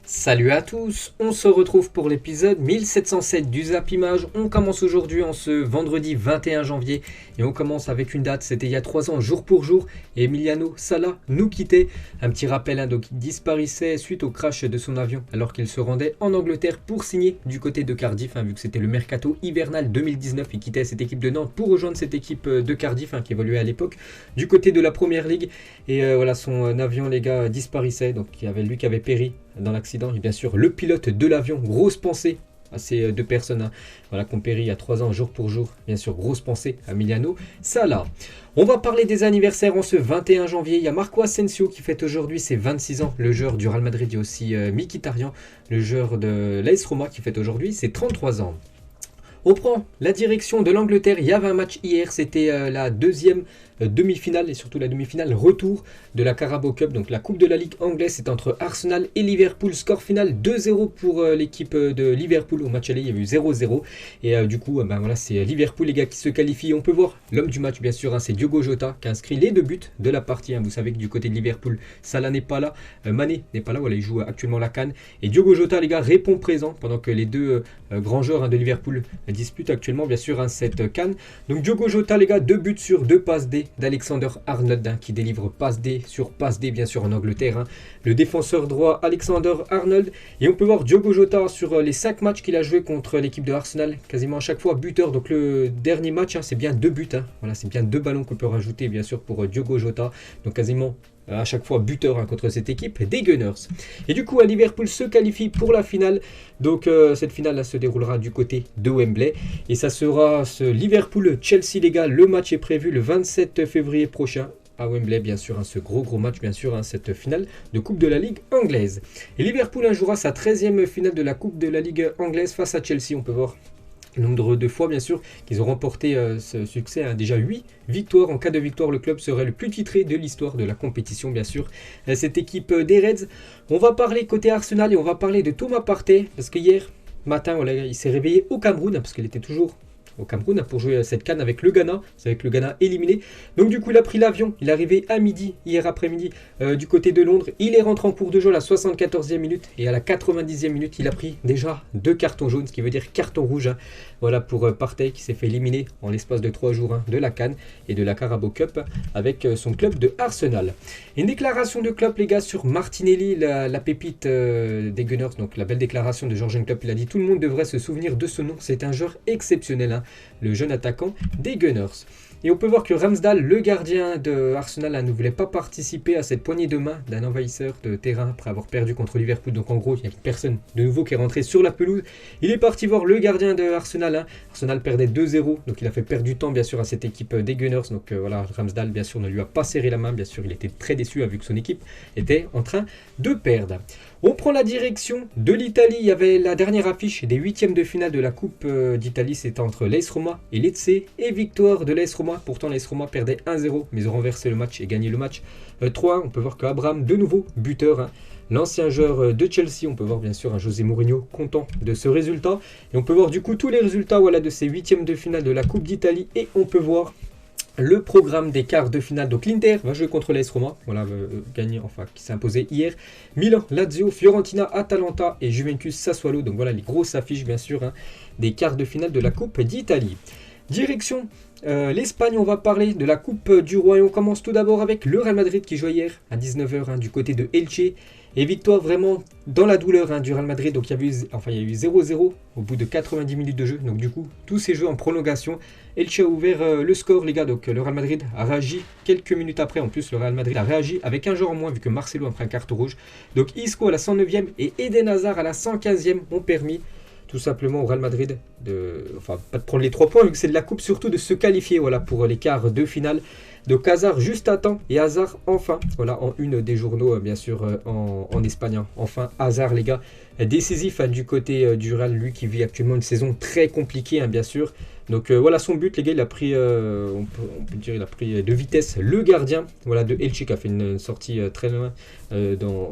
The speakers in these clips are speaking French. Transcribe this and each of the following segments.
Salut à tous, on se retrouve pour l'épisode 1707 du Zap Image. On commence aujourd'hui en ce vendredi 21 janvier et on commence avec une date, c'était il y a 3 ans, jour pour jour. Et Emiliano Sala nous quittait. Un petit rappel, donc il disparaissait suite au crash de son avion alors qu'il se rendait en Angleterre pour signer du côté de Cardiff, vu que c'était le mercato hivernal 2019. Il quittait cette équipe de Nantes pour rejoindre cette équipe de Cardiff qui évoluait à l'époque du côté de la Première Ligue. Et voilà, son avion, les gars, disparaissait. Donc il y avait lui qui avait péri dans l'accident, et bien sûr le pilote de l'avion. Grosse pensée à ces deux personnes voilà, qui ont péri il y a 3 ans jour pour jour. Bien sûr, grosse pensée à Emiliano Sala. On va parler des anniversaires en ce 21 janvier. Il y a Marco Asensio qui fête aujourd'hui ses 26 ans, le joueur du Real Madrid. Il y a aussi Mkhitaryan, le joueur de l'AS Roma, qui fête aujourd'hui ses 33 ans. On prend la direction de l'Angleterre. Il y avait un match hier, c'était la deuxième demi-finale et surtout la demi-finale retour de la Carabao Cup. Donc la Coupe de la Ligue anglaise, c'est entre Arsenal et Liverpool. Score final 2-0 pour l'équipe de Liverpool. Au match aller, il y a eu 0-0. Et du coup, voilà, c'est Liverpool, les gars, qui se qualifient. On peut voir l'homme du match, bien sûr, c'est Diogo Jota qui a inscrit les 2 buts de la partie. Vous savez que du côté de Liverpool, Salah n'est pas là, Mané n'est pas là. Voilà, il joue actuellement la CAN. Et Diogo Jota, les gars, répond présent pendant que les deux grands joueurs de Liverpool disputent actuellement, bien sûr, cette CAN. Donc Diogo Jota, les gars, 2 buts sur 2 passes D d'Alexander Arnold, qui délivre passe D sur passe D, bien sûr, en Angleterre. Le défenseur droit Alexander Arnold. Et on peut voir Diogo Jota sur les 5 matchs qu'il a joué contre l'équipe de Arsenal, quasiment à chaque fois buteur. Donc le dernier match, c'est bien 2 buts. Voilà, c'est bien 2 ballons qu'on peut rajouter, bien sûr, pour Diogo Jota. Donc quasiment à chaque fois buteur contre cette équipe des Gunners. Et du coup, Liverpool se qualifie pour la finale. Donc cette finale là se déroulera du côté de Wembley. Et ça sera ce Liverpool-Chelsea, les gars. Le match est prévu le 27 février prochain à Wembley, bien sûr, ce gros match, bien sûr, cette finale de Coupe de la Ligue anglaise. Et Liverpool jouera sa 13e finale de la Coupe de la Ligue anglaise face à Chelsea. On peut voir le nombre de fois, bien sûr, qu'ils ont remporté ce succès. Déjà 8 victoires. En cas de victoire, le club serait le plus titré de l'histoire de la compétition, bien sûr. Cette équipe des Reds. On va parler côté Arsenal et on va parler de Thomas Partey. Parce que hier matin, voilà, il s'est réveillé au Cameroun, parce qu'il était toujours au Cameroun pour jouer cette CAN avec le Ghana. C'est avec le Ghana éliminé. Donc du coup, il a pris l'avion. Il est arrivé à midi, hier après-midi, du côté de Londres. Il est rentré en cours de jeu à la 74e minute. Et à la 90e minute, il a pris déjà 2 cartons jaunes, ce qui veut dire carton rouge. Voilà pour Partey, qui s'est fait éliminer en l'espace de 3 jours de la CAN et de la Carabao Cup avec son club de Arsenal. Une déclaration de Klopp, les gars, sur Martinelli, la pépite des Gunners. Donc la belle déclaration de Jürgen Klopp. Il a dit: tout le monde devrait se souvenir de ce nom. C'est un joueur exceptionnel, le jeune attaquant des Gunners. Et on peut voir que Ramsdale, le gardien de Arsenal, ne voulait pas participer à cette poignée de main d'un envahisseur de terrain après avoir perdu contre Liverpool. Donc en gros, il n'y a personne de nouveau qui est rentré sur la pelouse. Il est parti voir le gardien de Arsenal. Arsenal perdait 2-0, donc il a fait perdre du temps, bien sûr, à cette équipe des Gunners. Donc voilà, Ramsdale, bien sûr, ne lui a pas serré la main. Bien sûr, il était très déçu vu que son équipe était en train de perdre. On prend la direction de l'Italie. Il y avait la dernière affiche des 8e de finale de la Coupe d'Italie. C'était entre l'AS Roma et Lecce. Et victoire de l'AS Roma. Pourtant, l'AS Roma perdait 1-0, mais ils ont renversé le match et gagné le match 3. On peut voir qu'Abraham, de nouveau, buteur. L'ancien joueur de Chelsea. On peut voir, bien sûr, José Mourinho content de ce résultat. Et on peut voir, du coup, tous les résultats de ces 8e de finale de la Coupe d'Italie. Et on peut voir le programme des quarts de finale. Donc l'Inter va jouer contre l'AS Roma, voilà, qui s'est imposé hier. Milan, Lazio, Fiorentina, Atalanta et Juventus Sassuolo. Donc voilà les grosses affiches, bien sûr, des quarts de finale de la Coupe d'Italie. Direction l'Espagne, on va parler de la Coupe du Roi et on commence tout d'abord avec le Real Madrid qui joue hier à 19h du côté de Elche. Et victoire vraiment dans la douleur du Real Madrid. Donc il y a eu 0-0 au bout de 90 minutes de jeu. Donc du coup, tous ces jeux en prolongation. Elche a ouvert le score, les gars. Donc le Real Madrid a réagi quelques minutes après. En plus, le Real Madrid a réagi avec un joueur en moins vu que Marcelo a pris un carton rouge. Donc Isco à la 109e et Eden Hazard à la 115e ont permis tout simplement au Real Madrid pas de prendre les 3 points vu que c'est de la coupe, surtout de se qualifier pour les quarts de finale. Donc Hazard juste à temps et Hazard enfin, voilà, en une des journaux bien sûr en Espagne. Enfin Hazard, les gars, décisif du côté du Real, lui qui vit actuellement une saison très compliquée bien sûr. Donc voilà son but, les gars, il a pris, on peut dire, il a pris de vitesse le gardien, voilà, de Elche qui a fait une sortie très loin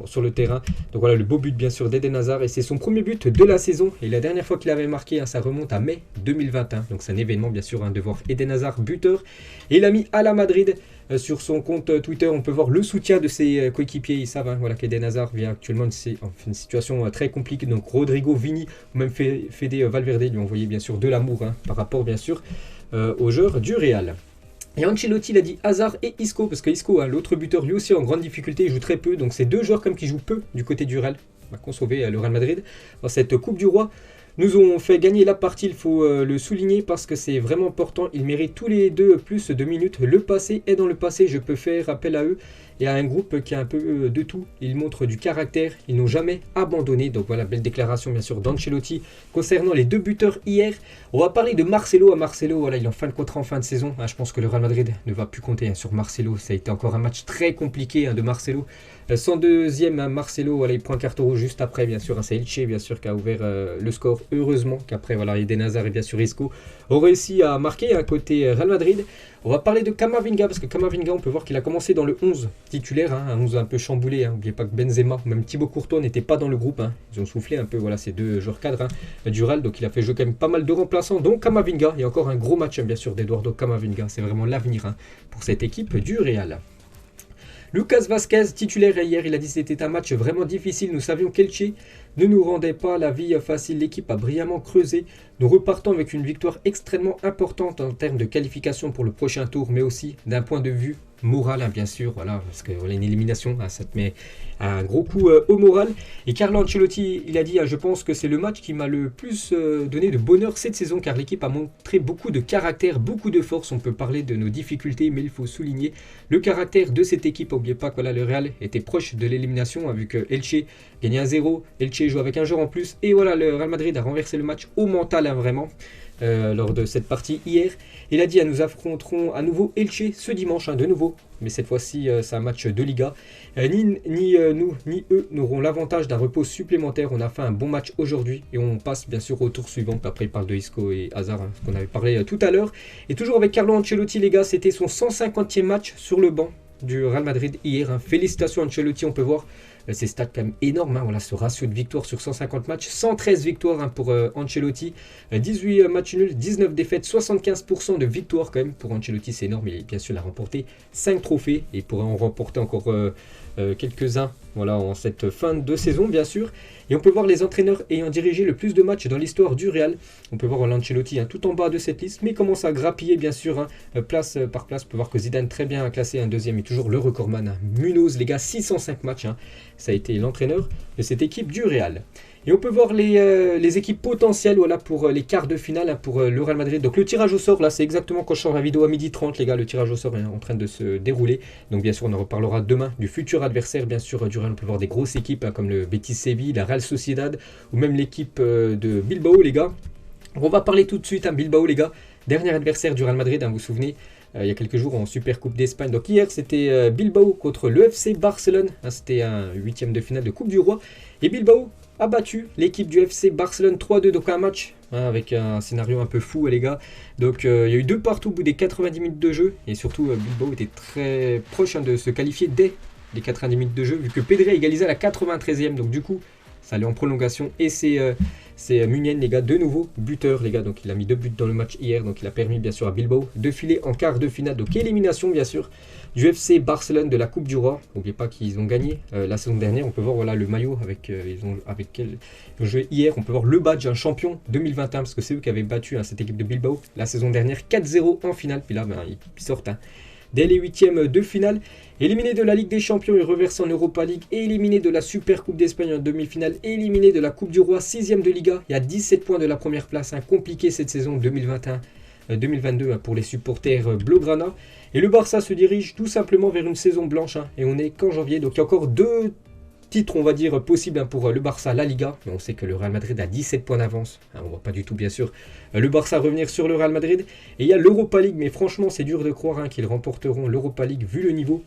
sur le terrain. Donc voilà le beau but bien sûr d'Eden Hazard et c'est son premier but de la saison. Et la dernière fois qu'il avait marqué, ça remonte à mai 2021. Donc c'est un événement bien sûr de voir Eden Hazard buteur. Et il a mis à la Madrid Sur son compte Twitter, on peut voir le soutien de ses coéquipiers. Ils savent voilà, qu'Eden Hazard vient actuellement une situation très compliquée. Donc Rodrigo, Vini ou même Fede Valverde lui ont envoyé bien sûr de l'amour par rapport bien sûr aux joueurs du Real. Et Ancelotti il a dit Hazard et Isco, parce que Isco, l'autre buteur, lui aussi en grande difficulté, il joue très peu. Donc c'est deux joueurs comme qui jouent peu du côté du Real, qui ont sauvé le Real Madrid dans cette Coupe du Roi. Nous ont fait gagner la partie, il faut le souligner parce que c'est vraiment important. Ils méritent tous les deux plus de minutes. Le passé est dans le passé, je peux faire appel à eux et à un groupe qui a un peu de tout. Ils montrent du caractère, ils n'ont jamais abandonné. Donc voilà, belle déclaration bien sûr d'Ancelotti concernant les deux buteurs hier. On va parler de Marcelo. Marcelo, voilà, il est en fin de contrat en fin de saison. Je pense que le Real Madrid ne va plus compter sur Marcelo. Ça a été encore un match très compliqué de Marcelo. 102e Marcelo, voilà, il prend un carton rouge juste après, bien sûr. C'est Elche, bien sûr, qui a ouvert le score. Heureusement qu'après, voilà, Eden Hazard et bien sûr Isco ont réussi à marquer côté Real Madrid. On va parler de Camavinga, parce que Camavinga, on peut voir qu'il a commencé dans le 11 titulaire, un 11 un peu chamboulé. N'oubliez pas que Benzema, même Thibaut Courtois n'étaient pas dans le groupe. Ils ont soufflé un peu, voilà, ces deux joueurs cadres du Real. Donc il a fait jouer quand même pas mal de remplaçants, dont Camavinga. Et encore un gros match, bien sûr, d'Eduardo Camavinga. C'est vraiment l'avenir pour cette équipe du Real. Lucas Vazquez, titulaire hier, il a dit que c'était un match vraiment difficile. Nous savions qu'Elche ne nous rendait pas la vie facile. L'équipe a brillamment creusé. Nous repartons avec une victoire extrêmement importante en termes de qualification pour le prochain tour, mais aussi d'un point de vue moral, bien sûr. Voilà, parce que voilà, une élimination, ça te met un gros coup au moral. Et Carlo Ancelotti, il a dit, je pense que c'est le match qui m'a le plus donné de bonheur cette saison, car l'équipe a montré beaucoup de caractère, beaucoup de force. On peut parler de nos difficultés, mais il faut souligner le caractère de cette équipe. N'oubliez pas que voilà, le Real était proche de l'élimination, vu que Elche gagnait 1-0. Elche joue avec un joueur en plus. Et voilà, le Real Madrid a renversé le match au mental, vraiment. Lors de cette partie hier. Il a dit nous affronterons à nouveau Elche ce dimanche, de nouveau, mais cette fois-ci c'est un match de Liga. Ni nous ni eux n'auront l'avantage d'un repos supplémentaire. On a fait un bon match aujourd'hui et on passe bien sûr au tour suivant. Après il parle de Isco et Hazard, ce qu'on avait parlé tout à l'heure. Et toujours avec Carlo Ancelotti, les gars, c'était son 150e match sur le banc du Real Madrid hier. Félicitations Ancelotti, on peut voir ces stats quand même énormes, voilà, ce ratio de victoires sur 150 matchs, 113 victoires pour Ancelotti, 18 matchs nuls, 19 défaites, 75% de victoires quand même pour Ancelotti, c'est énorme. Et bien sûr il a remporté 5 trophées et il pourrait en remporter encore quelques-uns, voilà, en cette fin de saison bien sûr. Et on peut voir les entraîneurs ayant dirigé le plus de matchs dans l'histoire du Real. On peut voir Ancelotti tout en bas de cette liste, mais il commence à grappiller bien sûr place par place. On peut voir que Zidane très bien classé un deuxième et toujours le recordman. Munoz, les gars, 605 matchs. Ça a été l'entraîneur de cette équipe du Real. Et on peut voir les équipes potentielles, voilà, pour les quarts de finale pour le Real Madrid. Donc le tirage au sort, là, c'est exactement quand je sors la vidéo à 12h30, les gars. Le tirage au sort est en train de se dérouler. Donc bien sûr, on en reparlera demain du futur adversaire, bien sûr, du Real. On peut voir des grosses équipes comme le Betis Séville, la Real Sociedad ou même l'équipe de Bilbao, les gars. On va parler tout de suite Bilbao, les gars. Dernier adversaire du Real Madrid, vous vous souvenez, il y a quelques jours en Super Coupe d'Espagne. Donc hier, c'était Bilbao contre le FC Barcelone. C'était un 8e de finale de Coupe du Roi. Et Bilbao a battu l'équipe du FC Barcelone 3-2, donc un match avec un scénario un peu fou, les gars. Donc il y a eu 2 partout au bout des 90 minutes de jeu, et surtout Bilbao était très proche de se qualifier dès les 90 minutes de jeu, vu que Pedri a égalisé à la 93e, donc du coup ça allait en prolongation, et c'est Muniain, les gars, de nouveau buteur, les gars. Donc il a mis 2 buts dans le match hier, donc il a permis bien sûr à Bilbao de filer en quart de finale, donc élimination bien sûr du FC Barcelone de la Coupe du Roi. N'oubliez pas qu'ils ont gagné la saison dernière. On peut voir voilà le maillot avec quel ils ont joué hier. On peut voir le badge champion 2021, parce que c'est eux qui avaient battu cette équipe de Bilbao la saison dernière 4-0 en finale. Puis là ils sortent dès les 8e de finale. Éliminé de la Ligue des Champions et reversé en Europa League, éliminé de la Super Coupe d'Espagne en demi-finale, éliminé de la Coupe du Roi, 6e de Liga. Il y a 17 points de la première place. Compliqué cette saison 2021-2022 pour les supporters blaugrana. Et le Barça se dirige tout simplement vers une saison blanche. Et on est qu'en janvier. Donc il y a encore 2 titres, on va dire, possibles pour le Barça, la Liga. Mais on sait que le Real Madrid a 17 points d'avance. On ne voit pas du tout, bien sûr, le Barça revenir sur le Real Madrid. Et il y a l'Europa League. Mais franchement, c'est dur de croire qu'ils remporteront l'Europa League vu le niveau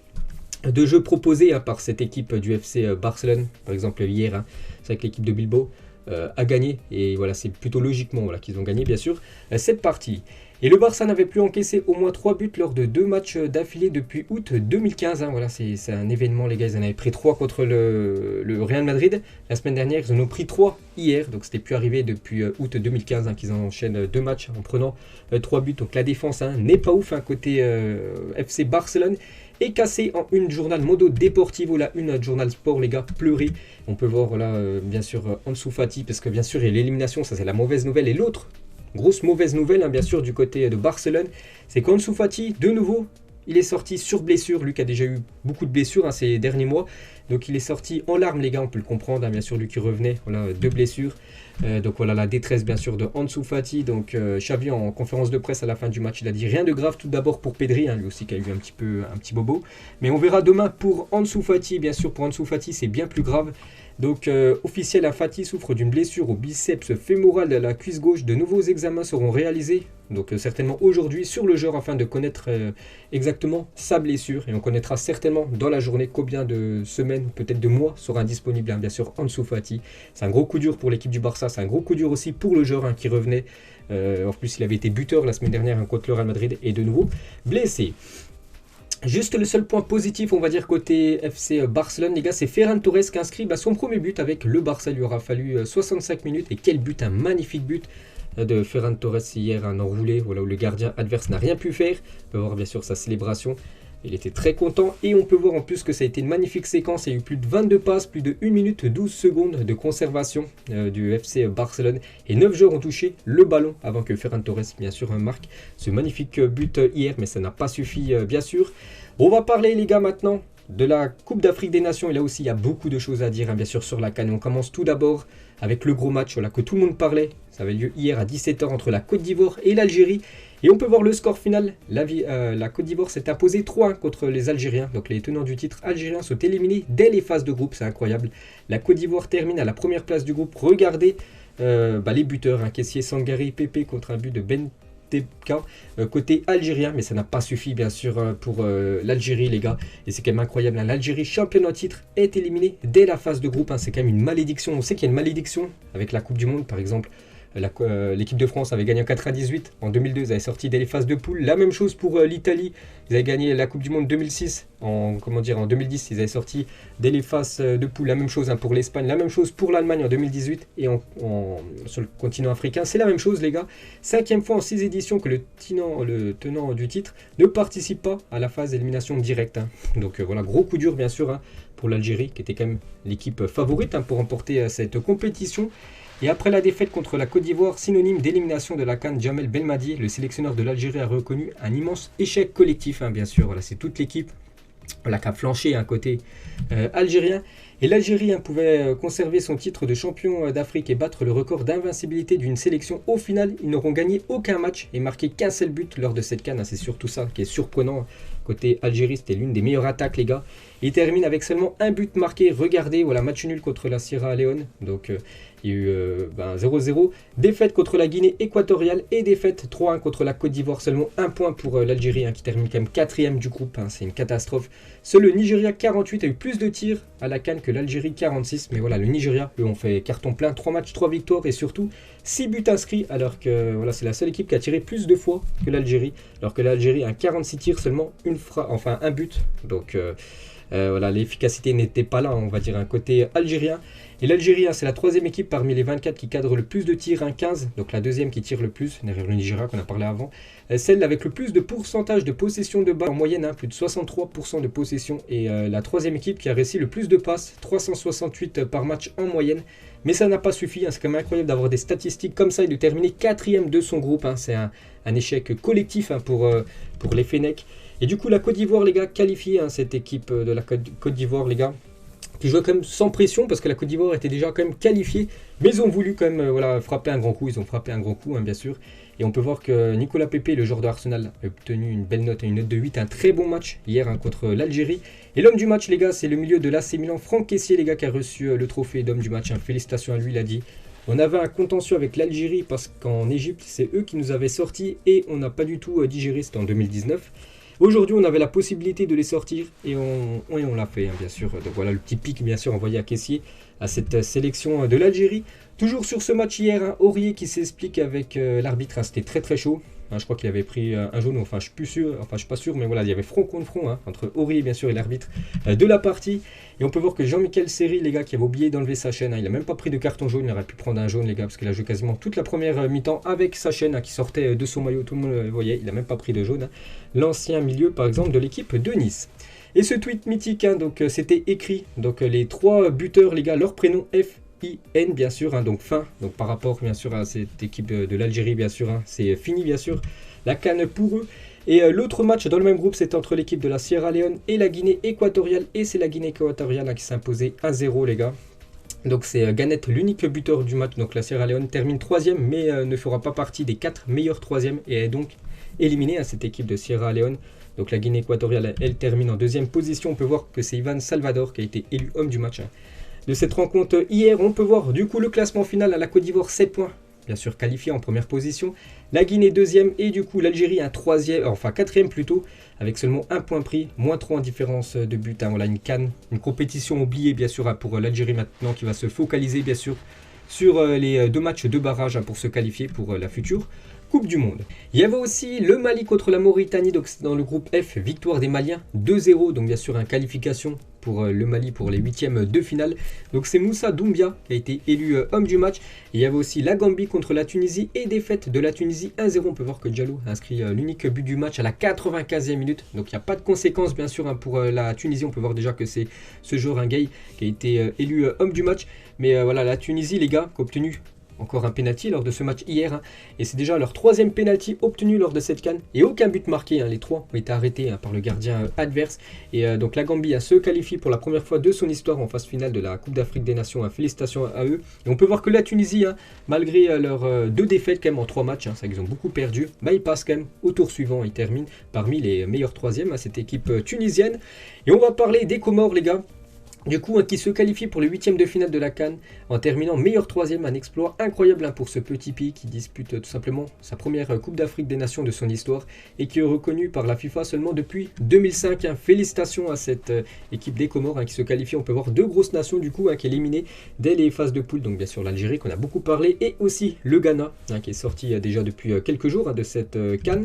de jeu proposé par cette équipe du FC Barcelone. Par exemple hier, c'est avec l'équipe de Bilbao. à gagner. Et voilà, c'est plutôt logiquement voilà, qu'ils ont gagné, bien sûr, cette partie. Et le Barça n'avait plus encaissé au moins 3 buts lors de 2 matchs d'affilée depuis août 2015. Hein. Voilà, c'est un événement, les gars. Ils en avaient pris 3 contre le Real Madrid la semaine dernière. Ils en ont pris 3 hier. Donc, c'était plus arrivé depuis août 2015 hein, qu'ils enchaînent 2 matchs en prenant 3 buts. Donc, la défense hein, n'est pas ouf hein, côté FC Barcelone. Et cassé en une journal Mondo Deportivo, la une journal sport, les gars, pleurer. On peut voir, voilà, bien sûr, Ansu Fati, parce que bien sûr, il y a l'élimination, ça c'est la mauvaise nouvelle. Et l'autre grosse mauvaise nouvelle, hein, bien sûr, du côté de Barcelone, c'est qu'Ansu Fati, de nouveau, il est sorti sur blessure. Lui qui a déjà eu beaucoup de blessures hein, ces derniers mois. Donc il est sorti en larmes, les gars, on peut le comprendre. Hein, bien sûr, lui qui revenait, voilà, 2 blessures. Donc voilà, la détresse, bien sûr, de Ansu Fati. Donc Xavi, en conférence de presse à la fin du match, il a dit rien de grave. Tout d'abord pour Pedri, hein, lui aussi qui a eu un petit bobo. Mais on verra demain pour Ansu Fati. Bien sûr, pour Ansu Fati, c'est bien plus grave. Donc officiel, Fati souffre d'une blessure au biceps fémoral de la cuisse gauche. De nouveaux examens seront réalisés, donc certainement aujourd'hui, sur le joueur afin de connaître exactement sa blessure. Et on connaîtra certainement dans la journée combien de semaines, peut-être de mois, sera indisponible hein, bien sûr Ansu Fati. C'est un gros coup dur pour l'équipe du Barça, c'est un gros coup dur aussi pour le joueur hein, qui revenait. En plus, il avait été buteur la semaine dernière hein, contre le Real Madrid et de nouveau blessé. Juste le seul point positif, on va dire, côté FC Barcelone, les gars, c'est Ferran Torres qui inscrit son premier but avec le Barça. Il lui aura fallu 65 minutes. Et quel but, un magnifique but de Ferran Torres hier, un enroulé, voilà, où le gardien adverse n'a rien pu faire. On peut voir bien sûr sa célébration. Il était très content et on peut voir en plus que ça a été une magnifique séquence. Il y a eu plus de 22 passes, plus de 1 minute 12 secondes de conservation du FC Barcelone. Et 9 joueurs ont touché le ballon avant que Ferran Torres, bien sûr, marque ce magnifique but hier. Mais ça n'a pas suffi, bien sûr. On va parler, les gars, maintenant de la Coupe d'Afrique des Nations. Et là aussi, il y a beaucoup de choses à dire, hein, bien sûr, sur la CAN. On commence tout d'abord avec le gros match voilà, que tout le monde parlait. Ça avait lieu hier à 17h entre la Côte d'Ivoire et l'Algérie. Et on peut voir le score final. La Côte d'Ivoire s'est imposée 3-1 contre les Algériens. Donc les tenants du titre algériens sont éliminés dès les phases de groupe. C'est incroyable. La Côte d'Ivoire termine à la première place du groupe. Regardez les buteurs. Hein, Kessié, Sangari, Pépé contre un but de Benteka côté algérien. Mais ça n'a pas suffi bien sûr pour l'Algérie, les gars. Et c'est quand même incroyable. Hein. L'Algérie, championne en titre, est éliminée dès la phase de groupe. Hein. C'est quand même une malédiction. On sait qu'il y a une malédiction avec la Coupe du Monde, par exemple. L'équipe de France avait gagné en 98, en 2002 ils avaient sorti dès les phases de poule. La même chose pour l'Italie, ils avaient gagné la Coupe du Monde 2006, en 2010 ils avaient sorti dès les phases de poule. La même chose hein, pour l'Espagne, la même chose pour l'Allemagne en 2018 et sur le continent africain. C'est la même chose les gars, 5e fois en 6 éditions que le tenant du titre ne participe pas à la phase d'élimination directe. Hein. Donc voilà, gros coup dur bien sûr hein, pour l'Algérie qui était quand même l'équipe favorite hein, pour remporter cette compétition. Et après la défaite contre la Côte d'Ivoire, synonyme d'élimination de la CAN, Djamel Belmadi, le sélectionneur de l'Algérie, a reconnu un immense échec collectif, hein, bien sûr. Voilà, c'est toute l'équipe voilà, qui a flanché un côté algérien. Et l'Algérie hein, pouvait conserver son titre de champion d'Afrique et battre le record d'invincibilité d'une sélection. Au final, ils n'auront gagné aucun match et marqué qu'un seul but lors de cette CAN. Hein, c'est surtout ça qui est surprenant. Côté Algérie, c'était l'une des meilleures attaques, les gars. Il termine avec seulement un but marqué. Regardez, voilà, match nul contre la Sierra Leone. Donc, il y a eu 0-0. Défaite contre la Guinée équatoriale et défaite 3-1 contre la Côte d'Ivoire. Seulement un point pour l'Algérie hein, qui termine quand même 4e du groupe. Hein, c'est une catastrophe. Seul le Nigeria 48 a eu plus de tirs à la CAN que l'Algérie 46. Mais voilà, le Nigeria, eux, ont fait carton plein. 3 matchs, 3 victoires et surtout 6 buts inscrits. Alors que voilà, c'est la seule équipe qui a tiré plus de fois que l'Algérie. Alors que l'Algérie a 46 tirs, seulement un but. Donc voilà, l'efficacité n'était pas là, on va dire, un côté algérien. Et l'Algérie, hein, c'est la 3e équipe parmi les 24 qui cadre le plus de tirs, hein, 15. Donc la 2e qui tire le plus, derrière le Nigeria qu'on a parlé avant. Celle avec le plus de pourcentage de possession de balle en moyenne, hein, plus de 63% de possession. Et la 3e équipe qui a réussi le plus de passes, 368 par match en moyenne. Mais ça n'a pas suffi, hein, c'est quand même incroyable d'avoir des statistiques comme ça et de terminer 4e de son groupe. Hein. C'est un échec collectif hein, pour les Fennecs. Et du coup, la Côte d'Ivoire, les gars, qualifiée, hein, cette équipe de la Côte d'Ivoire, les gars, qui jouait quand même sans pression parce que la Côte d'Ivoire était déjà quand même qualifiée. Mais ils ont voulu quand même voilà, frapper un grand coup. Ils ont frappé un grand coup, hein, bien sûr. Et on peut voir que Nicolas Pepe, le joueur de Arsenal, a obtenu une belle note, une note de 8. Un très bon match hier hein, contre l'Algérie. Et l'homme du match, les gars, c'est le milieu de l'AC Milan, Franck Kessié, les gars, qui a reçu le trophée d'homme du match. Hein. Félicitations à lui, il a dit. On avait un contentieux avec l'Algérie parce qu'en Égypte, c'est eux qui nous avaient sortis et on n'a pas du tout digéré. C'était en 2019. Aujourd'hui, on avait la possibilité de les sortir et on l'a fait, hein, bien sûr. Donc voilà le petit pic, bien sûr, envoyé à Kessié à cette sélection de l'Algérie. Toujours sur ce match hier, hein, Aurier qui s'explique avec l'arbitre, hein, c'était très très chaud. Hein, je crois qu'il avait pris un jaune, enfin je suis plus sûr, enfin je suis pas sûr, mais voilà, il y avait front contre front hein, entre Aurier bien sûr et l'arbitre de la partie. Et on peut voir que Jean-Michel Seri, les gars, qui avait oublié d'enlever sa chaîne, hein, il a même pas pris de carton jaune, il aurait pu prendre un jaune les gars, parce qu'il a joué quasiment toute la première mi-temps avec sa chaîne hein, qui sortait de son maillot, tout le monde le voyait, il a même pas pris de jaune. Hein. L'ancien milieu par exemple de l'équipe de Nice. Et ce tweet mythique, hein, donc c'était écrit, donc les 3 buteurs les gars, leur prénom FIN bien sûr, hein, donc fin, donc par rapport bien sûr à cette équipe de l'Algérie bien sûr, hein, c'est fini bien sûr, la CAN pour eux. Et l'autre match dans le même groupe, c'était entre l'équipe de la Sierra Leone et la Guinée équatoriale, et c'est la Guinée équatoriale hein, qui s'est imposée 1-0 les gars. Donc c'est Gannett l'unique buteur du match, donc la Sierra Leone termine 3e, mais ne fera pas partie des 4 meilleurs 3e, et est donc éliminée à cette équipe de Sierra Leone. Donc la Guinée équatoriale, elle termine en 2e position. On peut voir que c'est Ivan Salvador qui a été élu homme du match. Hein. De cette rencontre hier, on peut voir du coup le classement final à la Côte d'Ivoire 7 points. Bien sûr qualifié en première position. La Guinée 2e et du coup l'Algérie un 3e, enfin 4e plutôt, avec seulement 1 point pris, moins 3 en différence de but. Hein. Voilà une CAN, une compétition oubliée bien sûr hein, pour l'Algérie maintenant qui va se focaliser bien sûr sur les 2 matchs de barrage hein, pour se qualifier pour la future Coupe du Monde. Il y avait aussi le Mali contre la Mauritanie, donc dans le groupe F, victoire des Maliens 2-0, donc bien sûr une qualification pour le Mali pour les 8e de finale. Donc c'est Moussa Doumbia qui a été élu homme du match. Et il y avait aussi la Gambie contre la Tunisie et défaite de la Tunisie 1-0. On peut voir que Diallo a inscrit l'unique but du match à la 95e minute. Donc il n'y a pas de conséquences bien sûr hein, pour la Tunisie. On peut voir déjà que c'est ce joueur un gay qui a été élu homme du match. Mais voilà la Tunisie les gars qui a obtenu encore un penalty lors de ce match hier. Hein, et c'est déjà leur 3e penalty obtenu lors de cette CAN. Et aucun but marqué. Hein, les 3 ont été arrêtés hein, par le gardien adverse. Et donc la Gambie se qualifie pour la première fois de son histoire en phase finale de la Coupe d'Afrique des Nations. Hein, félicitations à eux. Et on peut voir que la Tunisie, hein, malgré leurs 2 défaites quand même en 3 matchs, hein, ça ils ont beaucoup perdu, bah, ils passent quand même au tour suivant. Ils terminent parmi les meilleurs 3e à cette équipe tunisienne. Et on va parler des Comores les gars. Du coup, hein, qui se qualifie pour les 8e de finale de la CAN en terminant meilleur 3e, un exploit incroyable hein, pour ce petit pays qui dispute tout simplement sa première Coupe d'Afrique des Nations de son histoire et qui est reconnu par la FIFA seulement depuis 2005. Hein. Félicitations à cette équipe des Comores hein, qui se qualifie. On peut voir 2 grosses nations du coup hein, qui est éliminée dès les phases de poule. Donc bien sûr l'Algérie qu'on a beaucoup parlé et aussi le Ghana hein, qui est sorti déjà depuis quelques jours hein, de cette CAN.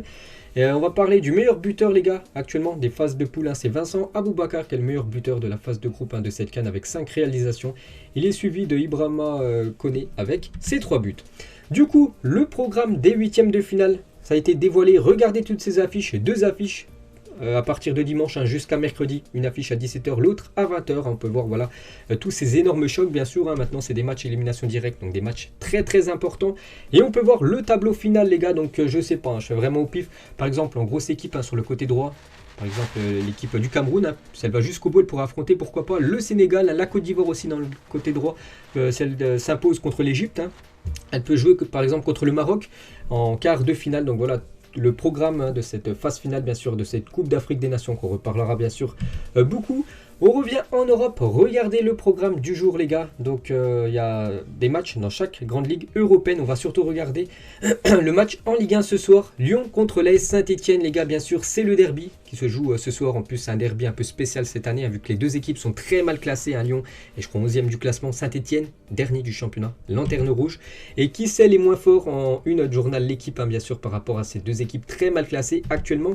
Et on va parler du meilleur buteur les gars actuellement des phases de poule, hein, c'est Vincent Aboubakar qui est le meilleur buteur de la phase de groupe hein, de cette CAN avec 5 réalisations. Il est suivi de Ibrahima Koné avec ses 3 buts. Du coup le programme des 8e de finale ça a été dévoilé, regardez toutes ces affiches, 2 affiches à partir de dimanche hein, jusqu'à mercredi, une affiche à 17h, l'autre à 20h, hein, on peut voir voilà tous ces énormes chocs bien sûr, hein, maintenant c'est des matchs élimination directe, donc des matchs très très importants, et on peut voir le tableau final les gars, donc je sais pas, hein, je fais vraiment au pif, par exemple en grosse équipe hein, sur le côté droit, par exemple l'équipe du Cameroun, hein, si elle va jusqu'au bout elle pourra affronter pourquoi pas le Sénégal, hein, la Côte d'Ivoire aussi dans le côté droit, si elle s'impose contre l'Égypte, hein, elle peut jouer par exemple contre le Maroc en quart de finale, donc voilà le programme de cette phase finale bien sûr de cette Coupe d'Afrique des Nations qu'on reparlera bien sûr beaucoup. On revient en Europe, regardez le programme du jour les gars, donc il y a des matchs dans chaque grande ligue européenne, on va surtout regarder le match en Ligue 1 ce soir, Lyon contre l'AS Saint-Etienne les gars, bien sûr c'est le derby qui se joue ce soir, en plus c'est un derby un peu spécial cette année, hein, vu que les 2 équipes sont très mal classées, hein, Lyon et je crois 11e du classement, Saint-Etienne dernier du championnat, lanterne rouge, et qui sait les moins forts en une de journal l'équipe hein, bien sûr par rapport à ces 2 équipes très mal classées actuellement.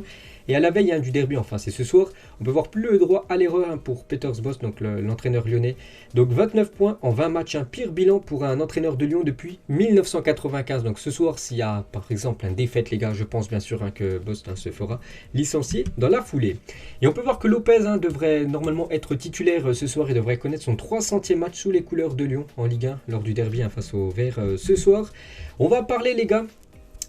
Et à la veille hein, du derby, enfin c'est ce soir, on peut voir plus le droit à l'erreur hein, pour Peters Bosz, donc l'entraîneur lyonnais. Donc 29 points en 20 matchs, un pire bilan pour un entraîneur de Lyon depuis 1995. Donc ce soir, s'il y a par exemple un défaite les gars, je pense bien sûr hein, que Bosz hein, se fera licencier dans la foulée. Et on peut voir que Lopez hein, devrait normalement être titulaire ce soir et devrait connaître son 300e match sous les couleurs de Lyon en Ligue 1 lors du derby hein, face aux Verts ce soir. On va parler les gars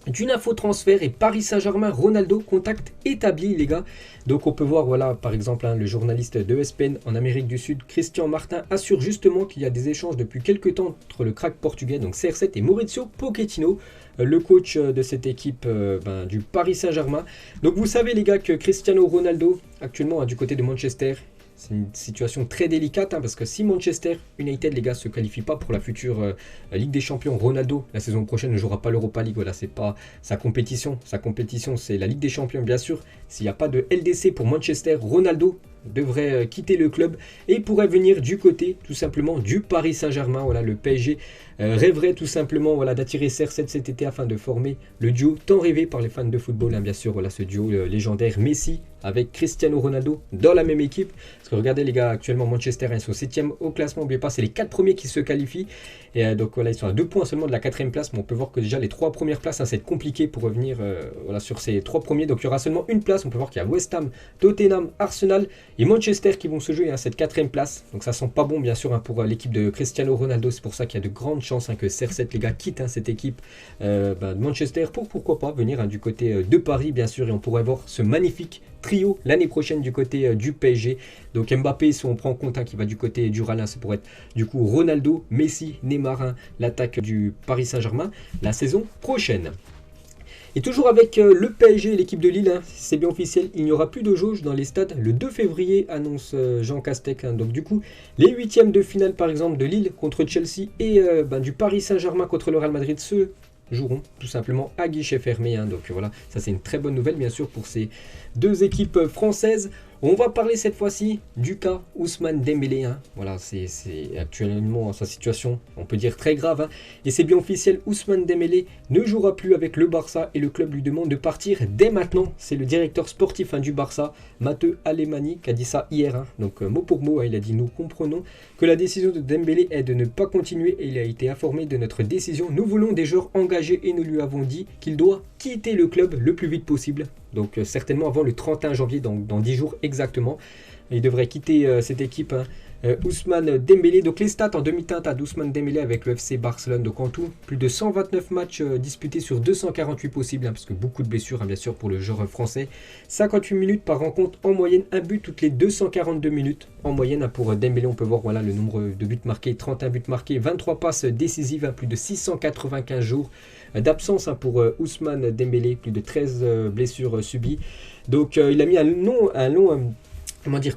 d'une info transfert et Paris Saint-Germain, Ronaldo, contact établi les gars. Donc on peut voir voilà par exemple hein, le journaliste de ESPN en Amérique du Sud, Christian Martin, assure justement qu'il y a des échanges depuis quelques temps entre le crack portugais, donc CR7 et Maurizio Pochettino, le coach de cette équipe du Paris Saint-Germain. Donc vous savez les gars que Cristiano Ronaldo, actuellement hein, du côté de Manchester, c'est une situation très délicate hein, parce que si Manchester United les gars se qualifie pas pour la future Ligue des Champions, Ronaldo la saison prochaine ne jouera pas l'Europa League, voilà c'est pas sa compétition c'est la Ligue des Champions bien sûr. S'il n'y a pas de LDC pour Manchester, Ronaldo devrait quitter le club et pourrait venir du côté tout simplement du Paris Saint-Germain. Voilà, le PSG rêverait tout simplement voilà, d'attirer CR7 cet été afin de former le duo tant rêvé par les fans de football. Bien sûr, voilà, ce duo légendaire Messi avec Cristiano Ronaldo dans la même équipe. Parce que regardez les gars, actuellement Manchester ils sont 7e au classement. N'oubliez pas, c'est les 4 premiers qui se qualifient. Et donc voilà, ils sont à 2 points seulement de la 4e place. Mais on peut voir que déjà les 3 premières places, c'est compliqué pour revenir voilà, sur ces 3 premiers. Donc il y aura seulement une place. On peut voir qu'il y a West Ham, Tottenham, Arsenal et Manchester qui vont se jouer cette 4e place. Donc ça sent pas bon bien sûr pour l'équipe de Cristiano Ronaldo. C'est pour ça qu'il y a de grandes chances que CR7 les gars quittent cette équipe de Manchester pour pourquoi pas venir du côté de Paris bien sûr. Et on pourrait voir ce magnifique trio l'année prochaine du côté du PSG. Donc Mbappé, si on prend en compte qui va du côté du Real, ça pourrait être du coup Ronaldo, Messi, Neymar, l'attaque du Paris Saint-Germain la saison prochaine. Et toujours avec le PSG et l'équipe de Lille, c'est bien officiel, il n'y aura plus de jauge dans les stades le 2 février, annonce Jean Castex. Donc du coup, les 8e de finale par exemple de Lille contre Chelsea et du Paris Saint-Germain contre le Real Madrid se joueront tout simplement à guichet fermé. Donc voilà, ça c'est une très bonne nouvelle bien sûr pour ces deux équipes françaises. On va parler cette fois-ci du cas Ousmane Dembélé. Voilà, c'est actuellement sa situation, on peut dire très grave. Et c'est bien officiel, Ousmane Dembélé ne jouera plus avec le Barça et le club lui demande de partir dès maintenant. C'est le directeur sportif du Barça, Mateu Alemani, qui a dit ça hier. Donc mot pour mot, il a dit: nous comprenons que la décision de Dembélé est de ne pas continuer et il a été informé de notre décision. Nous voulons des joueurs engagés et nous lui avons dit qu'il doit quitter le club le plus vite possible. Donc certainement avant le 31 janvier, dans 10 jours exactement. Il devrait quitter cette équipe, Ousmane Dembélé. Donc les stats en demi-teinte d'Ousmane Dembélé avec le FC Barcelone. Donc en tout, plus de 129 matchs disputés sur 248 possibles, parce que beaucoup de blessures bien sûr pour le joueur français. 58 minutes par rencontre en moyenne, un but toutes les 242 minutes en moyenne pour Dembélé. On peut voir voilà, le nombre de buts marqués, 31 buts marqués, 23 passes décisives, plus de 695 jours d'absence pour Ousmane Dembélé, plus de 13 blessures subies. Donc il a mis un long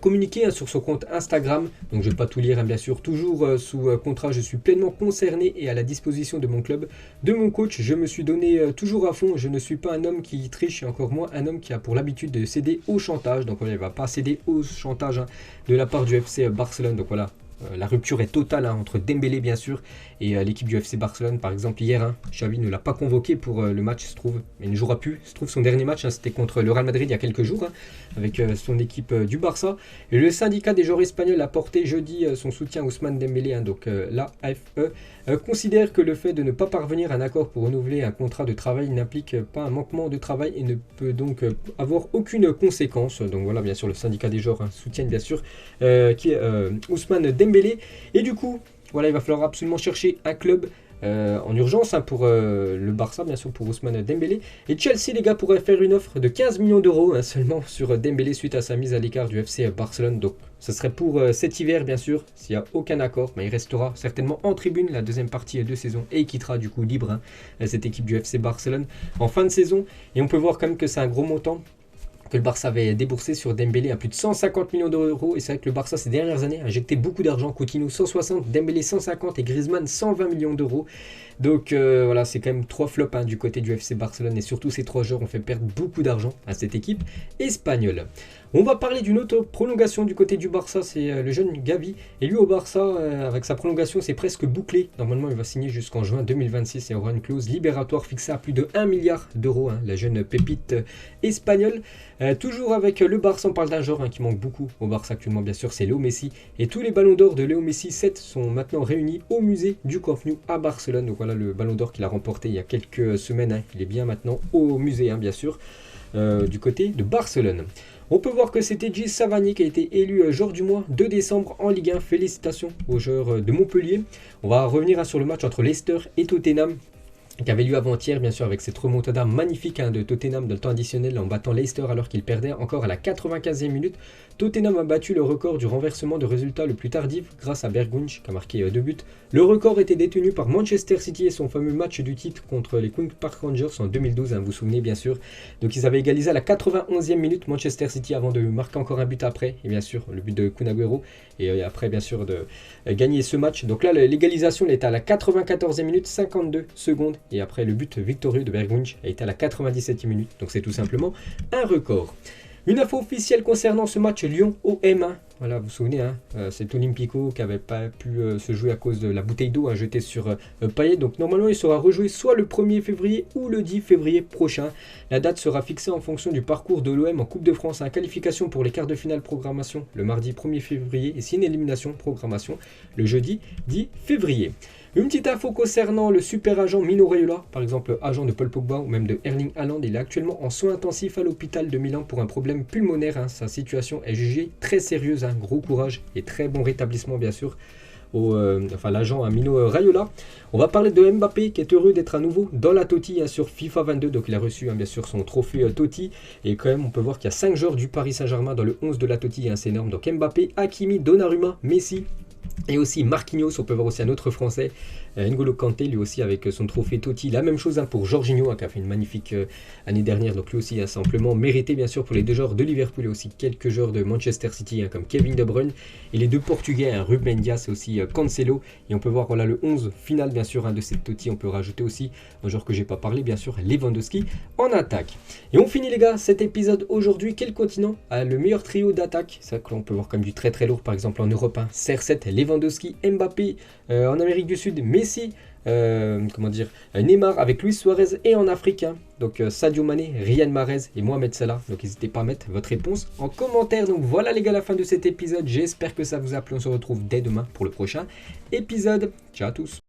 communiqué sur son compte Instagram. Donc je ne vais pas tout lire bien sûr. Toujours sous contrat, je suis pleinement concerné et à la disposition de mon club, de mon coach. Je me suis donné toujours à fond. Je ne suis pas un homme qui triche et encore moins un homme qui a pour l'habitude de céder au chantage. Donc voilà, il ne va pas céder au chantage de la part du FC Barcelone. Donc voilà. La rupture est totale entre Dembélé bien sûr et l'équipe du FC Barcelone. Par exemple hier, Xavi ne l'a pas convoqué pour le match se trouve, mais il ne jouera plus. Se trouve son dernier match c'était contre le Real Madrid il y a quelques jours avec son équipe du Barça. Et le syndicat des joueurs espagnols a porté jeudi son soutien à Ousmane Dembélé. Donc l'AFE considère que le fait de ne pas parvenir à un accord pour renouveler un contrat de travail n'implique pas un manquement de travail et ne peut donc avoir aucune conséquence. Donc voilà, bien sûr le syndicat des joueurs soutiennent bien sûr qui est Ousmane Dembélé. Et du coup voilà, il va falloir absolument chercher un club en urgence pour le Barça, bien sûr pour Ousmane Dembélé. Et Chelsea les gars pourrait faire une offre de 15 millions d'euros seulement sur Dembélé suite à sa mise à l'écart du FC Barcelone. Donc ce serait pour cet hiver bien sûr, s'il n'y a aucun accord, mais il restera certainement en tribune la deuxième partie de saison et il quittera du coup libre cette équipe du FC Barcelone en fin de saison. Et on peut voir quand même que c'est un gros montant que le Barça avait déboursé sur Dembélé à plus de 150 millions d'euros. Et c'est vrai que le Barça ces dernières années a injecté beaucoup d'argent. Coutinho 160, Dembélé 150 et Griezmann 120 millions d'euros. Donc voilà, c'est quand même 3 flops du côté du FC Barcelone. Et surtout ces 3 joueurs ont fait perdre beaucoup d'argent à cette équipe espagnole. On va parler d'une autre prolongation du côté du Barça, c'est le jeune Gavi. Et lui au Barça, avec sa prolongation, c'est presque bouclé. Normalement, il va signer jusqu'en juin 2026 et aura une clause libératoire fixée à plus de 1 milliard d'euros. La jeune pépite espagnole. Toujours avec le Barça, on parle d'un joueur qui manque beaucoup au Barça actuellement, bien sûr, c'est Léo Messi. Et tous les ballons d'or de Léo Messi, 7, sont maintenant réunis au musée du Camp Nou à Barcelone. Donc voilà le ballon d'or qu'il a remporté il y a quelques semaines. Il est bien maintenant au musée, bien sûr, du côté de Barcelone. On peut voir que c'était Gilles Savanier qui a été élu joueur du mois 2 décembre en Ligue 1. Félicitations aux joueurs de Montpellier. On va revenir sur le match entre Leicester et Tottenham, qui avait lieu avant-hier, bien sûr, avec cette remontada magnifique de Tottenham dans le temps additionnel en battant Leicester alors qu'il perdait encore à la 95e minute. Tottenham a battu le record du renversement de résultats le plus tardif grâce à Bergwijn qui a marqué 2 buts. Le record était détenu par Manchester City et son fameux match du titre contre les Queen's Park Rangers en 2012, vous vous souvenez bien sûr. Donc ils avaient égalisé à la 91e minute Manchester City avant de marquer encore un but après, et bien sûr le but de Kun Agüero, et après bien sûr de gagner ce match. Donc là l'égalisation était à la 94e minute 52 secondes, et après le but victorieux de Bergwijn a été à la 97e minute, donc c'est tout simplement un record. Une info officielle concernant ce match Lyon-OM. Voilà, vous vous souvenez, c'est Olympico qui n'avait pas pu se jouer à cause de la bouteille d'eau jetée sur Payet. Donc normalement, il sera rejoué soit le 1er février ou le 10 février prochain. La date sera fixée en fonction du parcours de l'OM en Coupe de France. Qualification pour les quarts de finale, programmation le mardi 1er février et signe élimination, programmation le jeudi 10 février. Une petite info concernant le super agent Mino Raiola, par exemple agent de Paul Pogba ou même de Erling Haaland. Il est actuellement en soins intensifs à l'hôpital de Milan pour un problème pulmonaire. Sa situation est jugée très sérieuse. Gros courage et très bon rétablissement bien sûr l'agent Mino Raiola. On va parler de Mbappé qui est heureux d'être à nouveau dans la Totti sur FIFA 22. Donc il a reçu bien sûr son trophée Totti. Et quand même on peut voir qu'il y a 5 joueurs du Paris Saint-Germain dans le 11 de la Totti. C'est énorme. Donc Mbappé, Hakimi, Donnarumma, Messi. Et aussi Marquinhos, on peut voir aussi un autre Français, N'Golo Kanté, lui aussi avec son trophée Totti. La même chose pour Jorginho, qui a fait une magnifique année dernière. Donc lui aussi simplement mérité bien sûr pour les deux joueurs de Liverpool et aussi quelques joueurs de Manchester City comme Kevin De Bruyne. Et les deux Portugais, Ruben Dias et aussi Cancelo. Et on peut voir voilà le 11 final bien sûr de cette Totti. On peut rajouter aussi un joueur que j'ai pas parlé bien sûr, Lewandowski en attaque. Et on finit les gars cet épisode aujourd'hui. Quel continent a le meilleur trio d'attaque? C'est vrai que l'on peut voir comme du très très lourd par exemple en Europe. CR7, Lewandowski, Mbappé, en Amérique du Sud, Messi, Neymar avec Luis Suarez et en Afrique. Donc Sadio Mané, Riyad Mahrez et Mohamed Salah. Donc n'hésitez pas à mettre votre réponse en commentaire. Donc voilà les gars, la fin de cet épisode. J'espère que ça vous a plu. On se retrouve dès demain pour le prochain épisode. Ciao à tous.